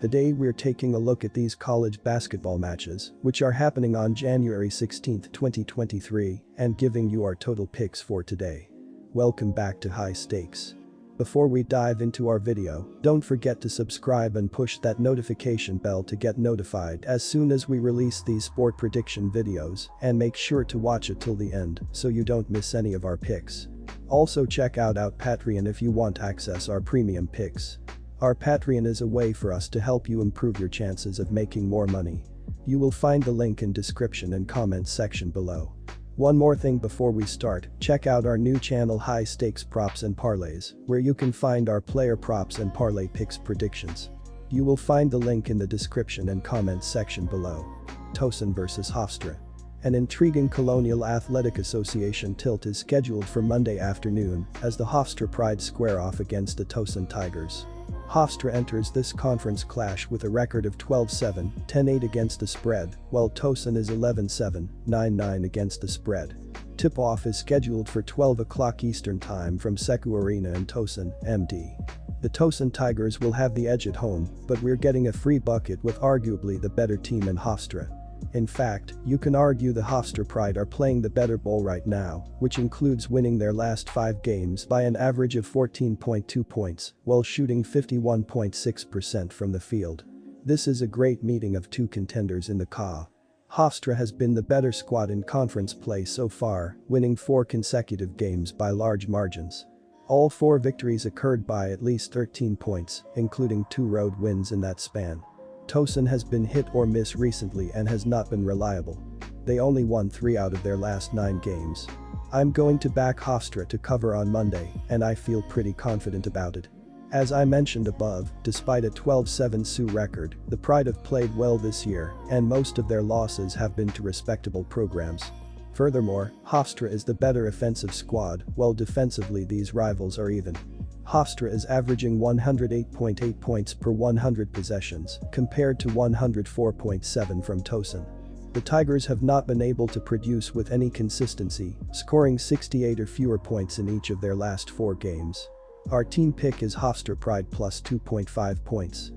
Today we're taking a look at these college basketball matches, which are happening on January 16, 2023, and giving you our total picks for today. Welcome back to High Stakes. Before we dive into our video, don't forget to subscribe and push that notification bell to get notified as soon as we release these sport prediction videos, and make sure to watch it till the end so you don't miss any of our picks. Also check out our Patreon if you want to access our premium picks. Our Patreon is a way for us to help you improve your chances of making more money. You will find the link in description and comments section below. One more thing before we start, check out our new channel High Stakes Props and Parlays, where you can find our player props and parlay picks predictions. You will find the link in the description and comments section below. Towson vs Hofstra. An intriguing Colonial Athletic Association tilt is scheduled for Monday afternoon as the Hofstra Pride square off against the Towson Tigers. Hofstra enters this conference clash with a record of 12-7, 10-8 against the spread, while Towson is 11-7, 9-9 against the spread. Tip-off is scheduled for 12 o'clock Eastern Time from Seku Arena in Towson, MD. The Towson Tigers will have the edge at home, but we're getting a free bucket with arguably the better team in Hofstra. In fact, you can argue the Hofstra Pride are playing the better ball right now, which includes winning their last 5 games by an average of 14.2 points, while shooting 51.6% from the field. This is a great meeting of two contenders in the NCAA. Hofstra has been the better squad in conference play so far, winning 4 consecutive games by large margins. All 4 victories occurred by at least 13 points, including 2 road wins in that span. Towson has been hit or miss recently and has not been reliable. They only won 3 out of their last 9 games. I'm going to back Hofstra to cover on Monday, and I feel pretty confident about it. As I mentioned above, despite a 12-7 Sioux record, the Pride have played well this year, and most of their losses have been to respectable programs. Furthermore, Hofstra is the better offensive squad, while defensively these rivals are even. Hofstra is averaging 108.8 points per 100 possessions, compared to 104.7 from Towson. The Tigers have not been able to produce with any consistency, scoring 68 or fewer points in each of their last 4 games. Our team pick is Hofstra Pride plus 2.5 points.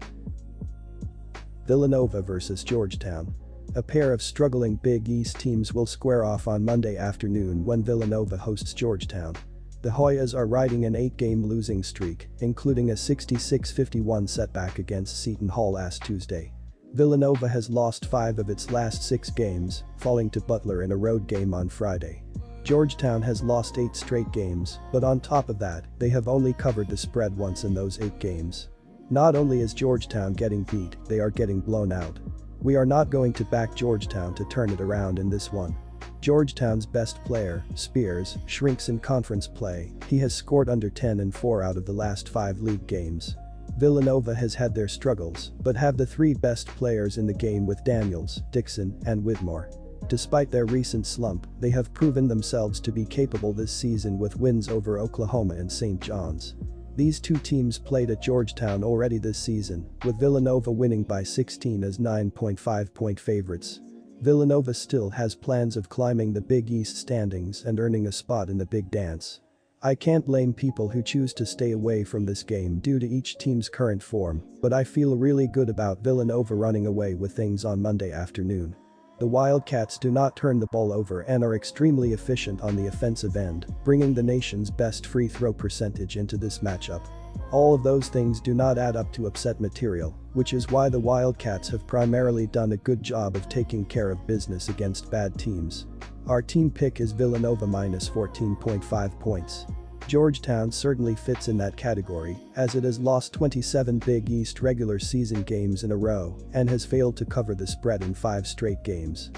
Villanova vs Georgetown. A pair of struggling Big East teams will square off on Monday afternoon when Villanova hosts Georgetown. The Hoyas are riding an 8-game losing streak, including a 66-51 setback against Seton Hall last Tuesday. Villanova has lost 5 of its last 6 games, falling to Butler in a road game on Friday. Georgetown has lost 8 straight games, but on top of that, they have only covered the spread once in those 8 games. Not only is Georgetown getting beat, they are getting blown out. We are not going to back Georgetown to turn it around in this one. Georgetown's best player, Spears, shrinks in conference play. He has scored under 10 in 4 out of the last 5 league games. Villanova has had their struggles, but have the 3 best players in the game with Daniels, Dixon, and Whitmore. Despite their recent slump, they have proven themselves to be capable this season with wins over Oklahoma and St. John's. These 2 teams played at Georgetown already this season, with Villanova winning by 16 as 9.5-point favorites. Villanova still has plans of climbing the Big East standings and earning a spot in the Big Dance. I can't blame people who choose to stay away from this game due to each team's current form, but I feel really good about Villanova running away with things on Monday afternoon. The Wildcats do not turn the ball over and are extremely efficient on the offensive end, bringing the nation's best free throw percentage into this matchup. All of those things do not add up to upset material, which is why the Wildcats have primarily done a good job of taking care of business against bad teams. Our team pick is Villanova minus 14.5 points. Georgetown certainly fits in that category, as it has lost 27 Big East regular season games in a row and has failed to cover the spread in 5 straight games.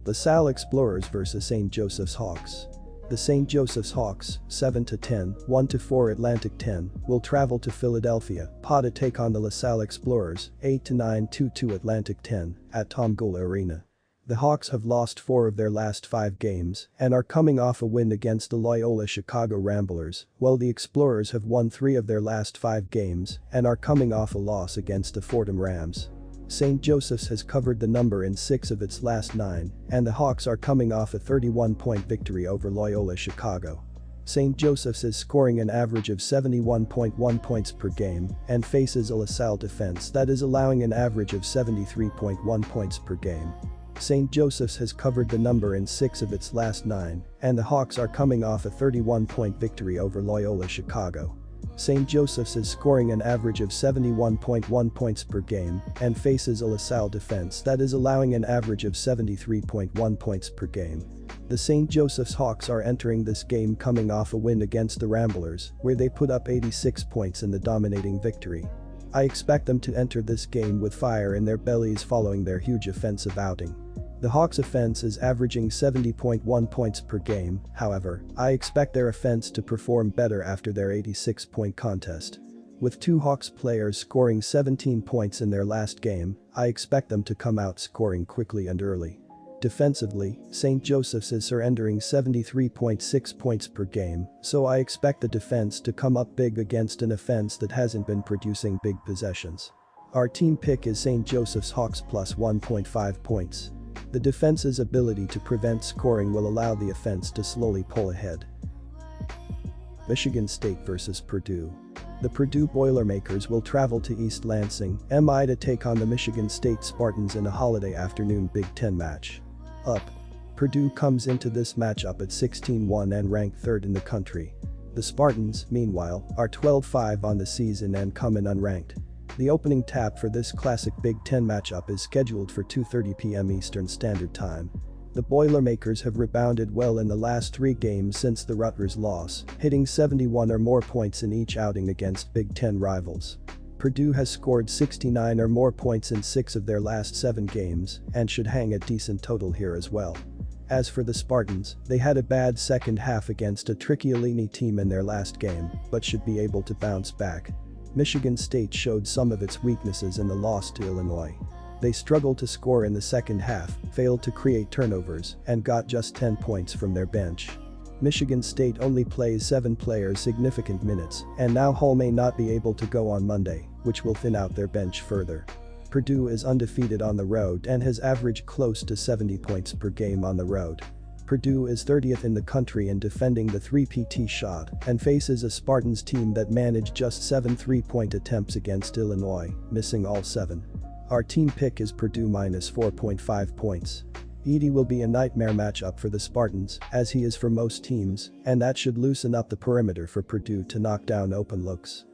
LaSalle Explorers vs St. Joseph's Hawks. The St. Joseph's Hawks, 7-10, 1-4 Atlantic 10, will travel to Philadelphia, PA to take on the LaSalle Explorers, 8-9 2-2 Atlantic 10, at Tom Gola Arena. The Hawks have lost 4 of their last 5 games and are coming off a win against the Loyola Chicago Ramblers, while the Explorers have won 3 of their last 5 games and are coming off a loss against the Fordham Rams. St. Joseph's has covered the number in 6 of its last 9, and the Hawks are coming off a 31-point victory over Loyola Chicago. St. Joseph's is scoring an average of 71.1 points per game and faces a LaSalle defense that is allowing an average of 73.1 points per game. St. Joseph's has covered the number in 6 of its last 9, and the Hawks are coming off a 31-point victory over Loyola Chicago. St. Joseph's is scoring an average of 71.1 points per game and faces a LaSalle defense that is allowing an average of 73.1 points per game. The St. Joseph's Hawks are entering this game coming off a win against the Ramblers, where they put up 86 points in the dominating victory. I expect them to enter this game with fire in their bellies following their huge offensive outing. The Hawks' offense is averaging 70.1 points per game, however, I expect their offense to perform better after their 86-point contest. With 2 Hawks players scoring 17 points in their last game, I expect them to come out scoring quickly and early. Defensively, St. Joseph's is surrendering 73.6 points per game, so I expect the defense to come up big against an offense that hasn't been producing big possessions. Our team pick is St. Joseph's Hawks plus 1.5 points. The defense's ability to prevent scoring will allow the offense to slowly pull ahead. Michigan State vs. Purdue. The Purdue Boilermakers will travel to East Lansing, MI to take on the Michigan State Spartans in a holiday afternoon Big Ten match. Purdue comes into this matchup at 16-1 and ranked 3rd in the country. The Spartans, meanwhile, are 12-5 on the season and come in unranked. The opening tap for this classic Big Ten matchup is scheduled for 2:30 p.m. Eastern Standard Time. The Boilermakers have rebounded well in the last 3 games since the Rutgers loss, hitting 71 or more points in each outing against Big Ten rivals. Purdue has scored 69 or more points in 6 of their last 7 games and should hang a decent total here as well. As for the Spartans, they had a bad second half against a tricky Illini team in their last game, but should be able to bounce back. Michigan State showed some of its weaknesses in the loss to Illinois. They struggled to score in the second half, failed to create turnovers, and got just 10 points from their bench. Michigan State only plays 7 players significant minutes, and now Hall may not be able to go on Monday, which will thin out their bench further. Purdue is undefeated on the road and has averaged close to 70 points per game on the road. Purdue is 30th in the country in defending the 3-PT shot and faces a Spartans team that managed just 7 3-point attempts against Illinois, missing all 7. Our team pick is Purdue minus 4.5 points. Edey will be a nightmare matchup for the Spartans, as he is for most teams, and that should loosen up the perimeter for Purdue to knock down open looks.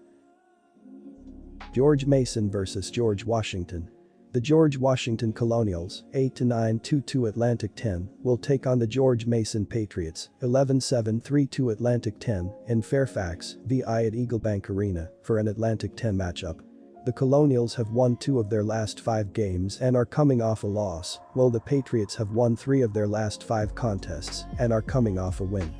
George Mason vs. George Washington. The George Washington Colonials, 8-9 2-2 Atlantic 10, will take on the George Mason Patriots, 11-7 3-2 Atlantic 10, in Fairfax, VI at Eagle Bank Arena, for an Atlantic 10 matchup. The Colonials have won 2 of their last 5 games and are coming off a loss, while the Patriots have won 3 of their last 5 contests and are coming off a win.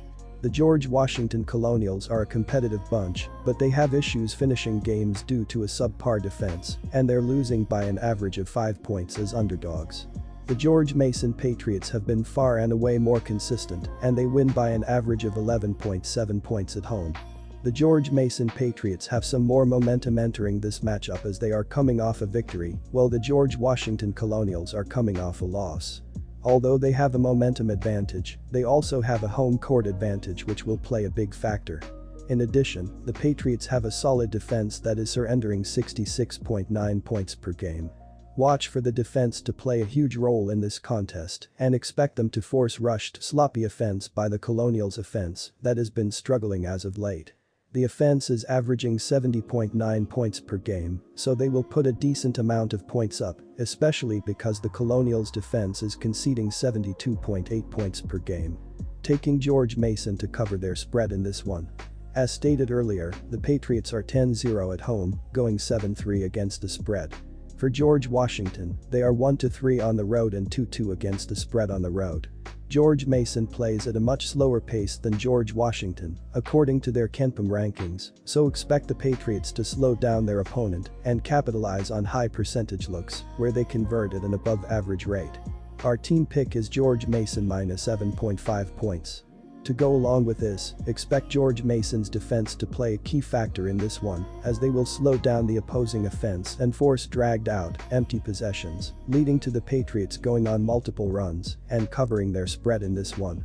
The George Washington Colonials are a competitive bunch, but they have issues finishing games due to a subpar defense, and they're losing by an average of 5 points as underdogs. The George Mason Patriots have been far and away more consistent, and they win by an average of 11.7 points at home. The George Mason Patriots have some more momentum entering this matchup as they are coming off a victory, while the George Washington Colonials are coming off a loss. Although they have a momentum advantage, they also have a home court advantage which will play a big factor. In addition, the Patriots have a solid defense that is surrendering 66.9 points per game. Watch for the defense to play a huge role in this contest and expect them to force rushed, sloppy offense by the Colonials' offense that has been struggling as of late. The offense is averaging 70.9 points per game, so they will put a decent amount of points up, especially because the Colonials' defense is conceding 72.8 points per game. Taking George Mason to cover their spread in this one. As stated earlier, the Patriots are 10-0 at home, going 7-3 against the spread. For George Washington, they are 1-3 on the road and 2-2 against the spread on the road. George Mason plays at a much slower pace than George Washington, according to their KenPom rankings, so expect the Patriots to slow down their opponent and capitalize on high percentage looks, where they convert at an above-average rate. Our team pick is George Mason minus 7.5 points. To go along with this, expect George Mason's defense to play a key factor in this one, as they will slow down the opposing offense and force dragged out, empty possessions, leading to the Patriots going on multiple runs and covering their spread in this one.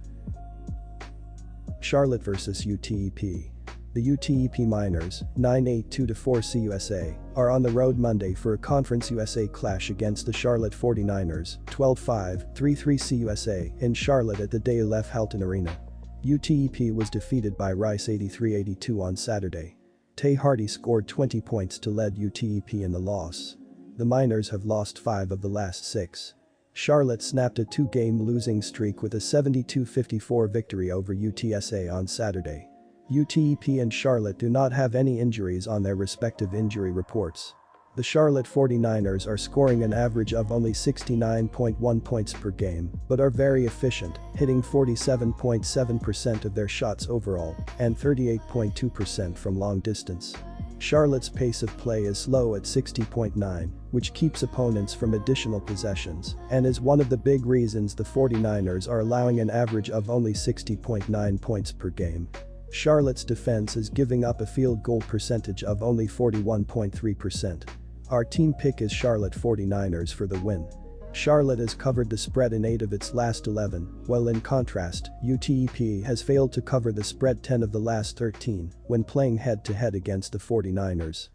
Charlotte vs UTEP. The UTEP Miners, 9-8-2-4 CUSA, are on the road Monday for a Conference USA clash against the Charlotte 49ers, 12-5, 3-3 CUSA, in Charlotte at the DALF Halton Arena. UTEP was defeated by Rice 83-82 on Saturday. Tay Hardy scored 20 points to lead UTEP in the loss. The Miners have lost 5 of the last 6. Charlotte snapped a 2-game losing streak with a 72-54 victory over UTSA on Saturday. UTEP and Charlotte do not have any injuries on their respective injury reports. The Charlotte 49ers are scoring an average of only 69.1 points per game, but are very efficient, hitting 47.7% of their shots overall and 38.2% from long distance. Charlotte's pace of play is slow at 60.9, which keeps opponents from additional possessions and is one of the big reasons the 49ers are allowing an average of only 60.9 points per game. Charlotte's defense is giving up a field goal percentage of only 41.3%. Our team pick is Charlotte 49ers for the win. Charlotte has covered the spread in 8 of its last 11, while in contrast, UTEP has failed to cover the spread 10 of the last 13 when playing head-to-head against the 49ers.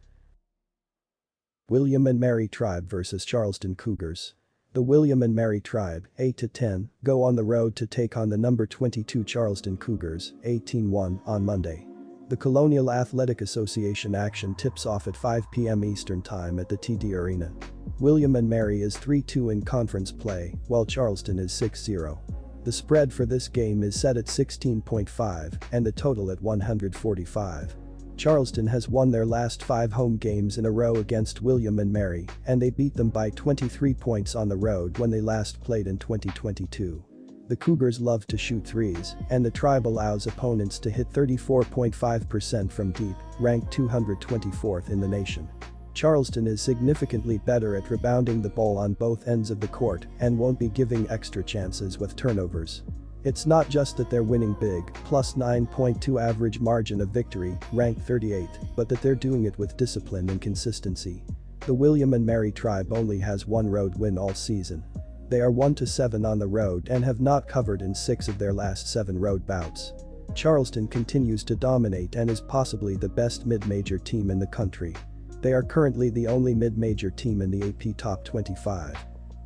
William and Mary Tribe vs Charleston Cougars. The William and Mary Tribe, 8-10, go on the road to take on the number 22 Charleston Cougars, 18-1, on Monday. The Colonial Athletic Association action tips off at 5 p.m. Eastern Time at the TD Arena. William and Mary is 3-2 in conference play, while Charleston is 6-0. The spread for this game is set at 16.5 and the total at 145. Charleston has won their last 5 home games in a row against William and Mary, and they beat them by 23 points on the road when they last played in 2022. The Cougars love to shoot threes, and the Tribe allows opponents to hit 34.5% from deep, ranked 224th in the nation. Charleston is significantly better at rebounding the ball on both ends of the court and won't be giving extra chances with turnovers. It's not just that they're winning big, plus 9.2 average margin of victory, ranked 38th, but that they're doing it with discipline and consistency. The William and Mary Tribe only has 1 road win all season. They are 1-7 on the road and have not covered in 6 of their last 7 road bouts. Charleston continues to dominate and is possibly the best mid-major team in the country. They are currently the only mid-major team in the AP Top 25.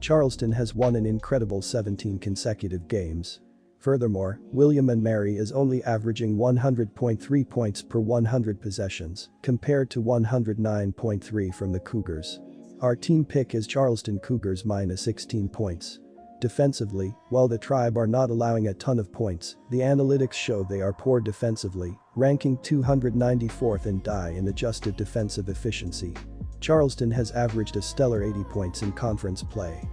Charleston has won an incredible 17 consecutive games. Furthermore, William and Mary is only averaging 100.3 points per 100 possessions, compared to 109.3 from the Cougars. Our team pick is Charleston Cougars minus 16 points. Defensively, while the Tribe are not allowing a ton of points, the analytics show they are poor defensively, ranking 294th in DI in adjusted defensive efficiency. Charleston has averaged a stellar 80 points in conference play.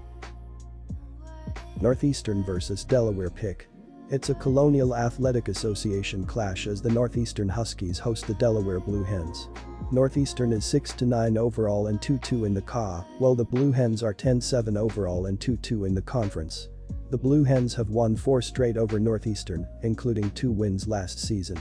Northeastern vs Delaware pick. It's a Colonial Athletic Association clash as the Northeastern Huskies host the Delaware Blue Hens. Northeastern is 6-9 overall and 2-2 in the CAA, while the Blue Hens are 10-7 overall and 2-2 in the conference. The Blue Hens have won 4 straight over Northeastern, including 2 wins last season.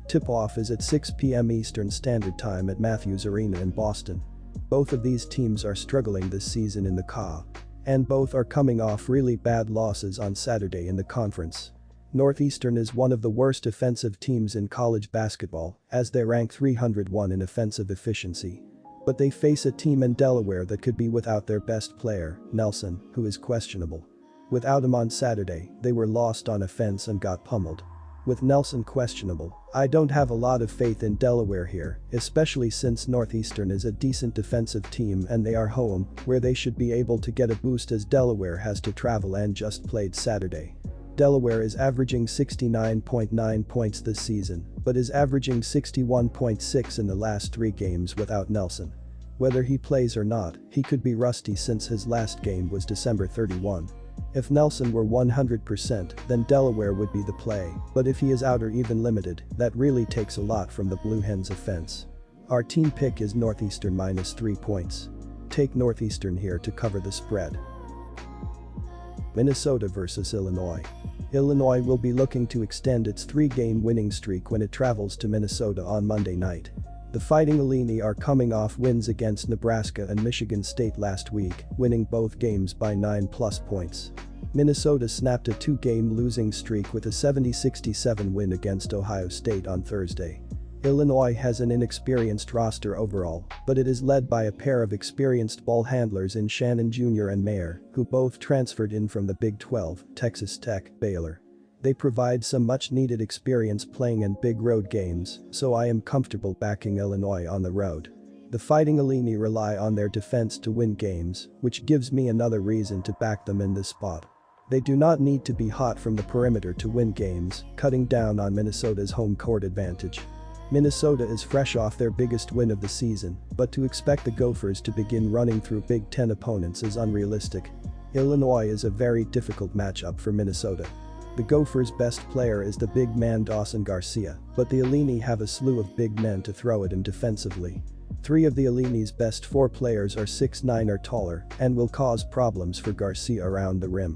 Tip-off is at 6 p.m. Eastern Standard Time at Matthews Arena in Boston. Both of these teams are struggling this season in the CAA, and both are coming off really bad losses on Saturday in the conference. Northeastern is one of the worst offensive teams in college basketball, as they rank 301 in offensive efficiency. But they face a team in Delaware that could be without their best player, Nelson, who is questionable. Without him on Saturday, they were lost on offense and got pummeled. With Nelson questionable, I don't have a lot of faith in Delaware here, especially since Northeastern is a decent defensive team and they are home, where they should be able to get a boost as Delaware has to travel and just played Saturday. Delaware is averaging 69.9 points this season, but is averaging 61.6 in the last 3 games without Nelson. Whether he plays or not, he could be rusty since his last game was December 31. If Nelson were 100%, then Delaware would be the play, but if he is out or even limited, that really takes a lot from the Blue Hens offense. Our team pick is Northeastern minus 3 points. Take Northeastern here to cover the spread. Minnesota vs Illinois. Illinois will be looking to extend its 3-game winning streak when it travels to Minnesota on Monday night. The Fighting Illini are coming off wins against Nebraska and Michigan State last week, winning both games by 9+ points. Minnesota snapped a two-game losing streak with a 70-67 win against Ohio State on Thursday. Illinois has an inexperienced roster overall, but it is led by a pair of experienced ball handlers in Shannon Jr. and Mayer, who both transferred in from the Big 12, Texas Tech, Baylor. They provide some much-needed experience playing in big road games, so I am comfortable backing Illinois on the road. The Fighting Illini rely on their defense to win games, which gives me another reason to back them in this spot. They do not need to be hot from the perimeter to win games, cutting down on Minnesota's home court advantage. Minnesota is fresh off their biggest win of the season, but to expect the Gophers to begin running through Big Ten opponents is unrealistic. Illinois is a very difficult matchup for Minnesota. The Gophers' best player is the big man Dawson Garcia, but the Illini have a slew of big men to throw at him defensively. Three of the Illini's best four players are 6'9" or taller and will cause problems for Garcia around the rim.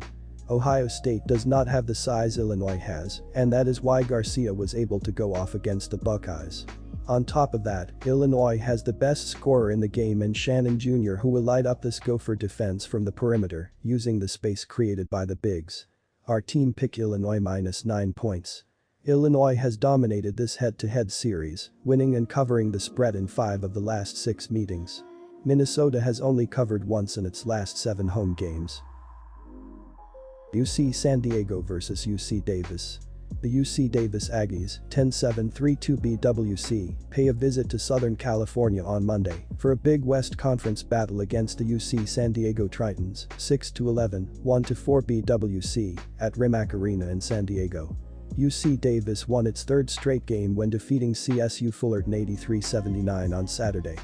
Ohio State does not have the size Illinois has, and that is why Garcia was able to go off against the Buckeyes. On top of that, Illinois has the best scorer in the game in Shannon Jr. who will light up this Gopher defense from the perimeter, using the space created by the bigs. Our team pick Illinois -9 points. Illinois has dominated this head-to-head series, winning and covering the spread in 5 of the last 6 meetings. Minnesota has only covered once in its last 7 home games. UC San Diego vs UC Davis. The UC Davis Aggies, 10-7-3-2 BWC, pay a visit to Southern California on Monday for a Big West Conference battle against the UC San Diego Tritons, 6-11, 1-4 BWC, at Rimac Arena in San Diego. UC Davis won its third straight game when defeating CSU Fullerton 83-79 on Saturday.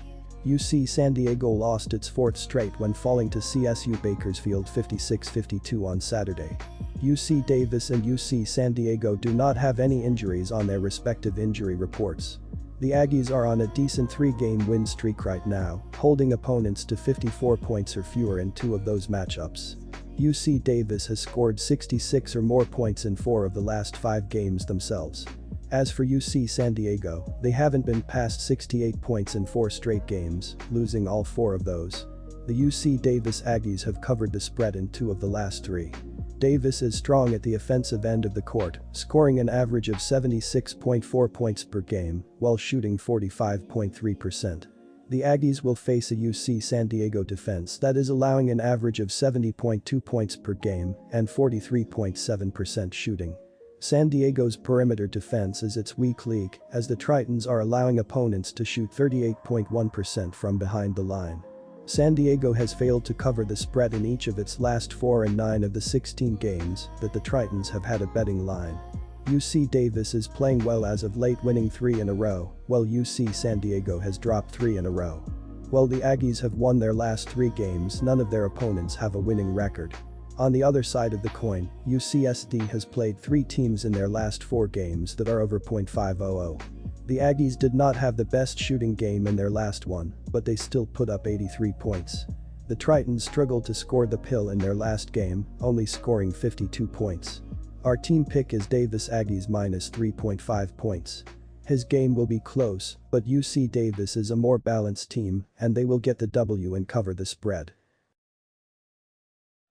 UC San Diego lost its fourth straight when falling to CSU Bakersfield 56-52 on Saturday. UC Davis and UC San Diego do not have any injuries on their respective injury reports. The Aggies are on a decent 3-game win streak right now, holding opponents to 54 points or fewer in 2 of those matchups. UC Davis has scored 66 or more points in 4 of the last 5 games themselves. As for UC San Diego, they haven't been past 68 points in 4 straight games, losing all 4 of those. The UC Davis Aggies have covered the spread in 2 of the last 3. Davis is strong at the offensive end of the court, scoring an average of 76.4 points per game, while shooting 45.3%. The Aggies will face a UC San Diego defense that is allowing an average of 70.2 points per game and 43.7% shooting. San Diego's perimeter defense is its weak link, as the Tritons are allowing opponents to shoot 38.1% from behind the line. San Diego has failed to cover the spread in each of its last 4 and 9 of the 16 games that the Tritons have had a betting line. UC Davis is playing well as of late, winning 3 in a row, while UC San Diego has dropped 3 in a row. While the Aggies have won their last 3 games, none of their opponents have a winning record. On the other side of the coin, UCSD has played 3 teams in their last 4 games that are over .500. The Aggies did not have the best shooting game in their last one, but they still put up 83 points. The Tritons struggled to score the pill in their last game, only scoring 52 points. Our team pick is Davis Aggies -3.5 points. His game will be close, but UC Davis is a more balanced team, and they will get the W and cover the spread.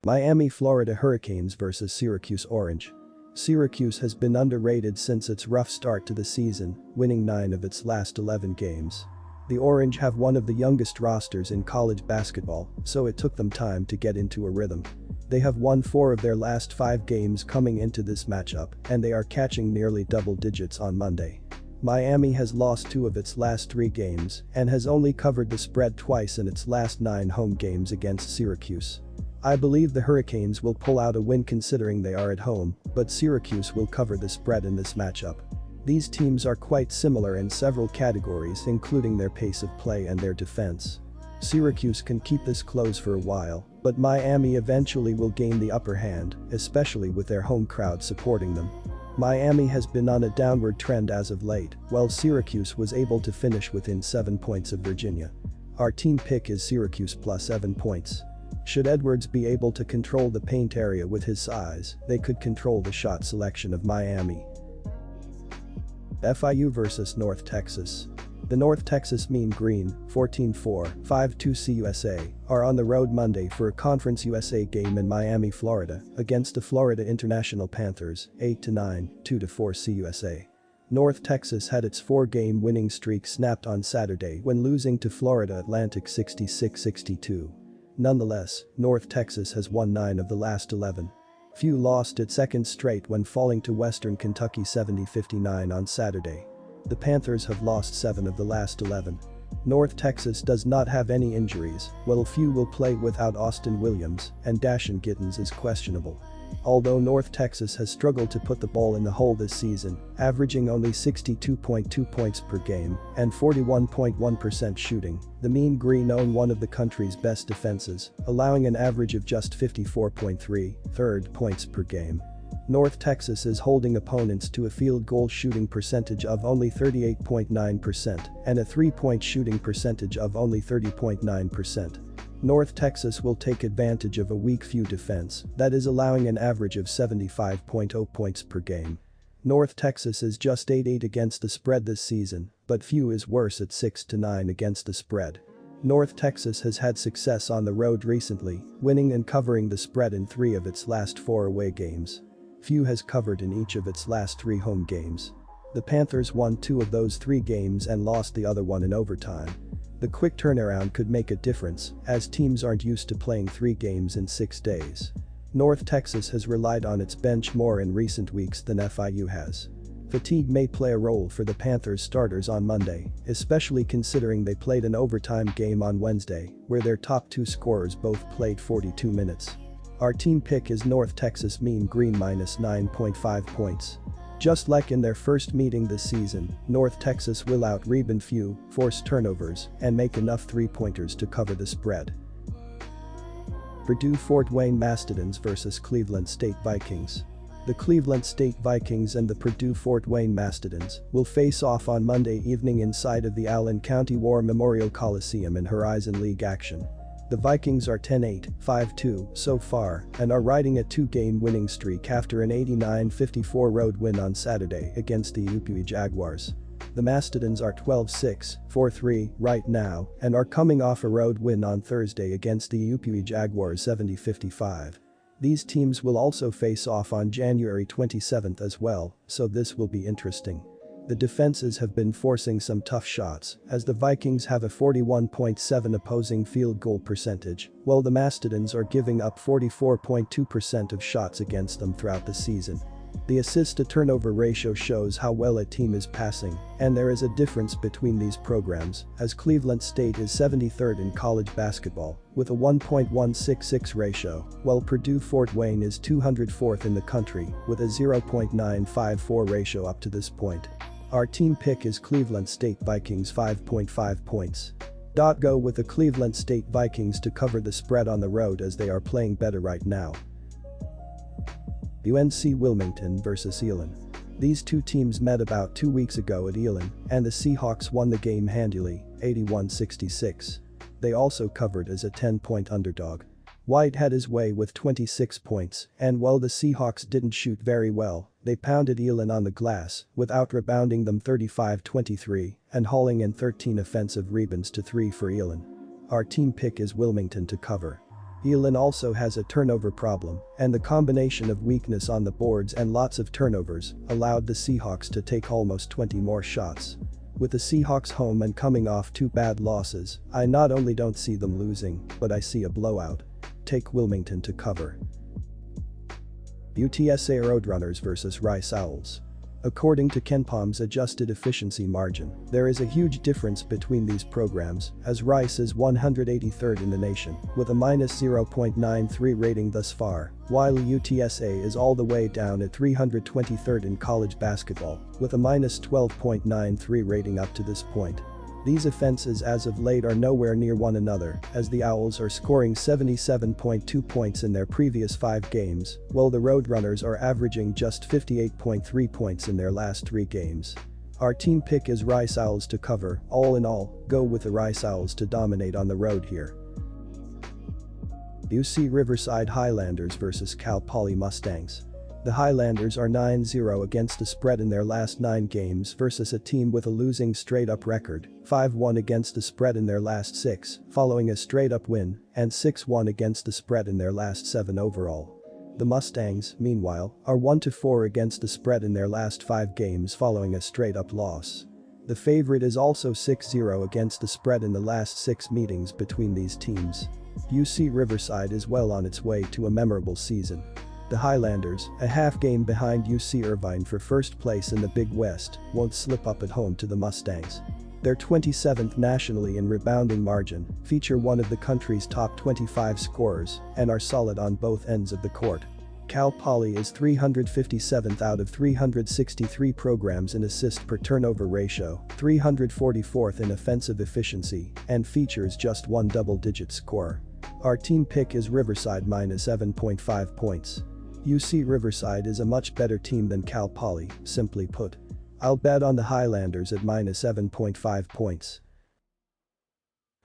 Miami, Florida Hurricanes vs Syracuse Orange. Syracuse has been underrated since its rough start to the season, winning 9 of its last 11 games. The Orange have one of the youngest rosters in college basketball, so it took them time to get into a rhythm. They have won 4 of their last 5 games coming into this matchup, and they are catching nearly double digits on Monday. Miami has lost 2 of its last 3 games and has only covered the spread twice in its last 9 home games against Syracuse. I believe the Hurricanes will pull out a win considering they are at home, but Syracuse will cover the spread in this matchup. These teams are quite similar in several categories, including their pace of play and their defense. Syracuse can keep this close for a while, but Miami eventually will gain the upper hand, especially with their home crowd supporting them. Miami has been on a downward trend as of late, while Syracuse was able to finish within 7 points of Virginia. Our team pick is Syracuse +7 points. Should Edwards be able to control the paint area with his size, they could control the shot selection of Miami. FIU vs North Texas. The North Texas Mean Green, 14-4, 5-2 CUSA, are on the road Monday for a Conference USA game in Miami, Florida, against the Florida International Panthers, 8-9, 2-4 CUSA. North Texas had its 4-game winning streak snapped on Saturday when losing to Florida Atlantic 66-62. Nonetheless, North Texas has won 9 of the last 11. FU lost its second straight when falling to Western Kentucky 70-59 on Saturday. The Panthers have lost 7 of the last 11. North Texas does not have any injuries, while FU will play without Austin Williams and Dashan Gittens is questionable. Although North Texas has struggled to put the ball in the hole this season, averaging only 62.2 points per game and 41.1% shooting, the Mean Green own one of the country's best defenses, allowing an average of just 54.3 points per game. North Texas is holding opponents to a field goal shooting percentage of only 38.9% and a three-point shooting percentage of only 30.9%. North Texas will take advantage of a weak FU defense that is allowing an average of 75.0 points per game. North Texas is just 8-8 against the spread this season, but FU is worse at 6-9 against the spread. North Texas has had success on the road recently, winning and covering the spread in 3 of its last 4 away games. FU has covered in each of its last 3 home games. The Panthers won 2 of those 3 games and lost the other one in overtime. The quick turnaround could make a difference, as teams aren't used to playing 3 games in 6 days. North Texas has relied on its bench more in recent weeks than FIU has. Fatigue may play a role for the Panthers starters on Monday, especially considering they played an overtime game on Wednesday, where their top 2 scorers both played 42 minutes. Our team pick is North Texas Mean Green minus 9.5 points. Just like in their first meeting this season, North Texas will out-rebound FU, force turnovers, and make enough 3-pointers to cover the spread. Purdue-Fort Wayne Mastodons vs Cleveland State Vikings. The Cleveland State Vikings and the Purdue-Fort Wayne Mastodons will face off on Monday evening inside of the Allen County War Memorial Coliseum in Horizon League action. The Vikings are 10-8, 5-2 so far and are riding a 2-game winning streak after an 89-54 road win on Saturday against the UPE Jaguars. The Mastodons are 12-6, 4-3 right now and are coming off a road win on Thursday against the UPE Jaguars 70-55. These teams will also face off on January 27 as well, so this will be interesting. The defenses have been forcing some tough shots, as the Vikings have a 41.7 opposing field goal percentage, while the Mastodons are giving up 44.2% of shots against them throughout the season. The assist-to-turnover ratio shows how well a team is passing, and there is a difference between these programs, as Cleveland State is 73rd in college basketball, with a 1.166 ratio, while Purdue-Fort Wayne is 204th in the country, with a 0.954 ratio up to this point. Our team pick is Cleveland State Vikings 5.5 points. Go with the Cleveland State Vikings to cover the spread on the road as they are playing better right now. UNC Wilmington vs Elon. These 2 teams met about 2 weeks ago at Elon, and the Seahawks won the game handily, 81-66. They also covered as a 10-point underdog. White had his way with 26 points, and while the Seahawks didn't shoot very well, they pounded Elon on the glass, without rebounding them 35-23 and hauling in 13 offensive rebounds to 3 for Elon. Our team pick is Wilmington to cover. Elon also has a turnover problem, and the combination of weakness on the boards and lots of turnovers allowed the Seahawks to take almost 20 more shots. With the Seahawks home and coming off 2 bad losses, I not only don't see them losing, but I see a blowout. Take Wilmington to cover. UTSA Roadrunners vs Rice Owls. According to KenPom's adjusted efficiency margin, there is a huge difference between these programs, as Rice is 183rd in the nation, with a minus 0.93 rating thus far, while UTSA is all the way down at 323rd in college basketball, with a minus 12.93 rating up to this point. These offenses as of late are nowhere near one another, as the Owls are scoring 77.2 points in their previous 5 games, while the Roadrunners are averaging just 58.3 points in their last 3 games. Our team pick is Rice Owls to cover. All in all, go with the Rice Owls to dominate on the road here. UC Riverside Highlanders vs Cal Poly Mustangs. The Highlanders are 9-0 against the spread in their last 9 games versus a team with a losing straight-up record, 5-1 against the spread in their last 6, following a straight-up win, and 6-1 against the spread in their last 7 overall. The Mustangs, meanwhile, are 1-4 against the spread in their last 5 games following a straight-up loss. The favorite is also 6-0 against the spread in the last 6 meetings between these teams. UC Riverside is well on its way to a memorable season. The Highlanders, a half game behind UC Irvine for first place in the Big West, won't slip up at home to the Mustangs. They're 27th nationally in rebounding margin, feature one of the country's top 25 scorers, and are solid on both ends of the court. Cal Poly is 357th out of 363 programs in assist per turnover ratio, 344th in offensive efficiency, and features just one double-digit scorer. Our team pick is Riverside minus 7.5 points. UC Riverside is a much better team than Cal Poly, simply put. I'll bet on the Highlanders at minus 7.5 points.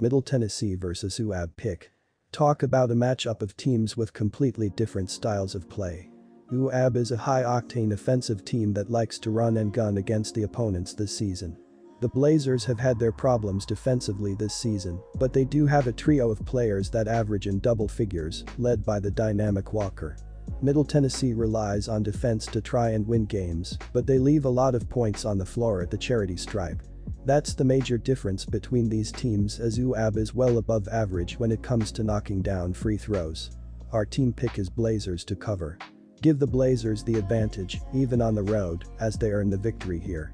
Middle Tennessee vs UAB pick. Talk about a matchup of teams with completely different styles of play. UAB is a high-octane offensive team that likes to run and gun against the opponents this season. The Blazers have had their problems defensively this season, but they do have a trio of players that average in double figures, led by the dynamic Walker. Middle Tennessee relies on defense to try and win games, but they leave a lot of points on the floor at the charity stripe. That's the major difference between these teams, as UAB is well above average when it comes to knocking down free throws. Our team pick is Blazers to cover. Give the Blazers the advantage, even on the road, as they earn the victory here.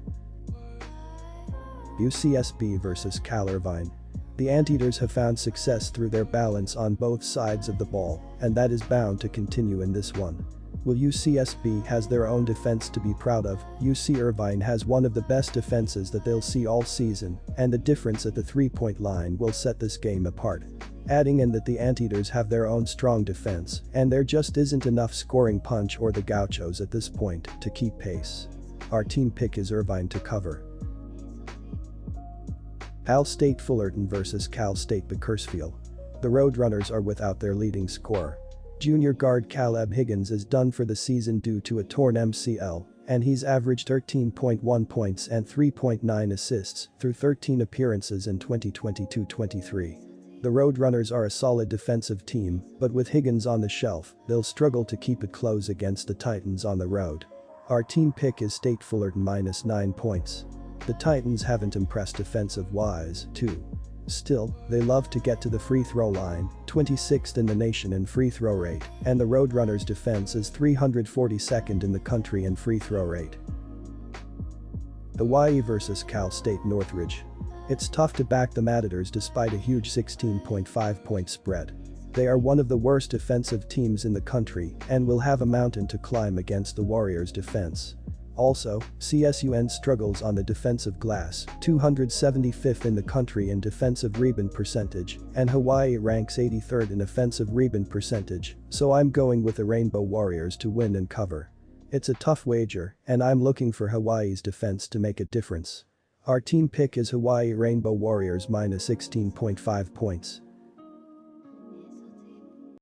UCSB vs Cal Irvine. The Anteaters have found success through their balance on both sides of the ball, and that is bound to continue in this one. While UCSB has their own defense to be proud of, UC Irvine has one of the best defenses that they'll see all season, and the difference at the three-point line will set this game apart. Adding in that the Anteaters have their own strong defense, and there just isn't enough scoring punch or the Gauchos at this point to keep pace. Our team pick is Irvine to cover. Al State Fullerton vs Cal State Bakersfield. The Roadrunners are without their leading scorer. Junior guard Caleb Higgins is done for the season due to a torn MCL, and he's averaged 13.1 points and 3.9 assists through 13 appearances in 2022-23. The Roadrunners are a solid defensive team, but with Higgins on the shelf, they'll struggle to keep it close against the Titans on the road. Our team pick is State Fullerton minus 9 points. The Titans haven't impressed defensive-wise, too. Still, they love to get to the free throw line, 26th in the nation in free throw rate, and the Roadrunners' defense is 342nd in the country in free throw rate. Hawaii vs Cal State Northridge. It's tough to back the Matadors despite a huge 16.5-point spread. They are one of the worst defensive teams in the country and will have a mountain to climb against the Warriors' defense. Also, CSUN struggles on the defensive glass, 275th in the country in defensive rebound percentage, and Hawaii ranks 83rd in offensive rebound percentage, so I'm going with the Rainbow Warriors to win and cover. It's a tough wager, and I'm looking for Hawaii's defense to make a difference. Our team pick is Hawaii Rainbow Warriors minus 16.5 points.